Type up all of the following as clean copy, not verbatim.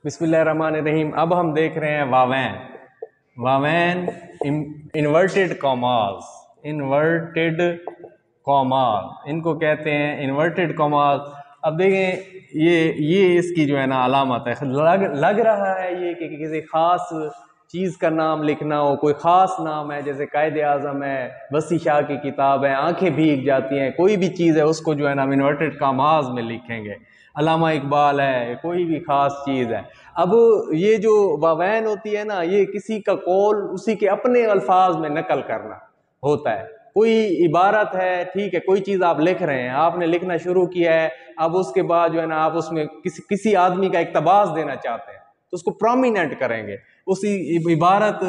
बिस्मिल्लाहिर्रहमानिर्रहीम। अब हम देख रहे हैं वावैन। वावैन इन्वर्टेड कॉमास, इन्वर्टेड कॉमास इनको कहते हैं, इन्वर्टेड कॉमास। अब देखें ये इसकी जो है ना अलामत है। लग रहा है ये कि किसी ख़ास चीज़ का नाम लिखना हो, कोई ख़ास नाम है, जैसे कायदे आज़म है, वसी शाह की किताब है, आंखें भीग जाती हैं, कोई भी चीज़ है उसको जो है ना हम इन्वर्टेड कॉमास में लिखेंगे। अल्लामा इकबाल है, कोई भी ख़ास चीज़ है। अब ये जो वावैन होती है ना, ये किसी का कौल उसी के अपने अल्फाज में नकल करना होता है। कोई इबारत है, ठीक है, कोई चीज़ आप लिख रहे हैं, आपने लिखना शुरू किया है, अब उसके बाद जो है ना आप उसमें किसी आदमी का इक़्तिबास देना चाहते हैं तो उसको प्रोमिनेंट करेंगे। उसी इबारत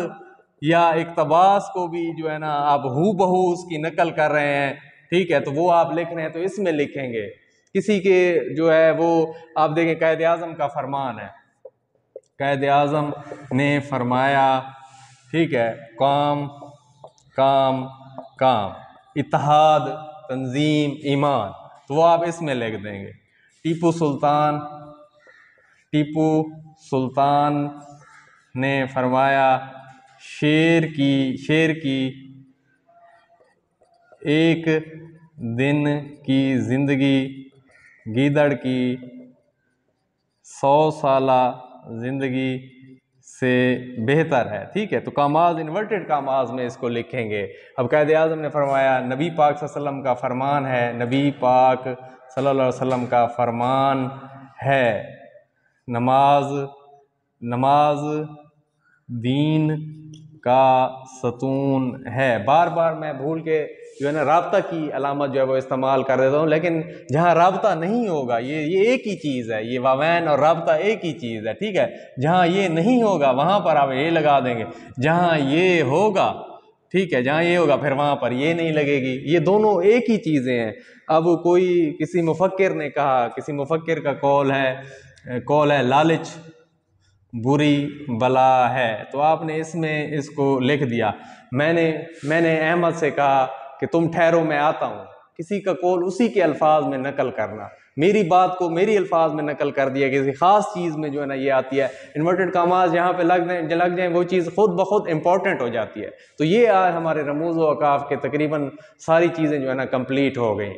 या इक़्तिबास को भी जो है ना आप हू बहू उसकी नकल कर रहे हैं, ठीक है, तो वो आप लिख रहे हैं तो इसमें लिखेंगे। किसी के जो है वो आप देखें कायदे आज़म का फरमान है, कायदे आज़म ने फरमाया, ठीक है, काम काम काम, इत्तेहाद, तंजीम, ईमान, तो वो आप इसमें लिख देंगे। टीपू सुल्तान ने फरमाया, शेर की एक दिन की जिंदगी गीदड़ की 100 साला जिंदगी से बेहतर है, ठीक है। तो कामाज इन्वर्टेड कामाज में इसको लिखेंगे। अब कायदे आज़म ने फरमाया, नबी पाक सल्लल्लाहु अलैहि वसल्लम का फरमान है, नबी पाक सल्लल्लाहु अलैहि वसल्लम का फरमान है, नमाज दीन का सतून है। बार बार मैं भूल के जो है ना राब्ता की अलामत जो है वो इस्तेमाल कर देता हूँ, लेकिन जहाँ राब्ता नहीं होगा, ये एक ही चीज़ है, ये वावैन और राब्ता एक ही चीज़ है, ठीक है। जहाँ ये नहीं होगा वहाँ पर आप ये लगा देंगे, जहाँ ये होगा, ठीक है, जहाँ ये होगा फिर वहाँ पर ये नहीं लगेगी। ये दोनों एक ही चीज़ें हैं। अब किसी मुफक्किर ने कहा, किसी मुफक्किर का कौल है लालच बुरी बला है, तो आपने इसमें इसको लिख दिया। मैंने अहमद से कहा कि तुम ठहरो मैं आता हूँ। किसी का कौल उसी के अल्फाज में नकल करना, मेरी बात को मेरी अल्फाज में नकल कर दिया। किसी ख़ास चीज़ में जो है ना ये आती है, इन्वर्टेड कामाज जहाँ पे लग जाए वो चीज़ खुद ब खुद इंपॉर्टेंट हो जाती है। तो ये आज हमारे रमूज़ व औक़ाफ़ के तकरीबन सारी चीज़ें जो है ना कंप्लीट हो गई।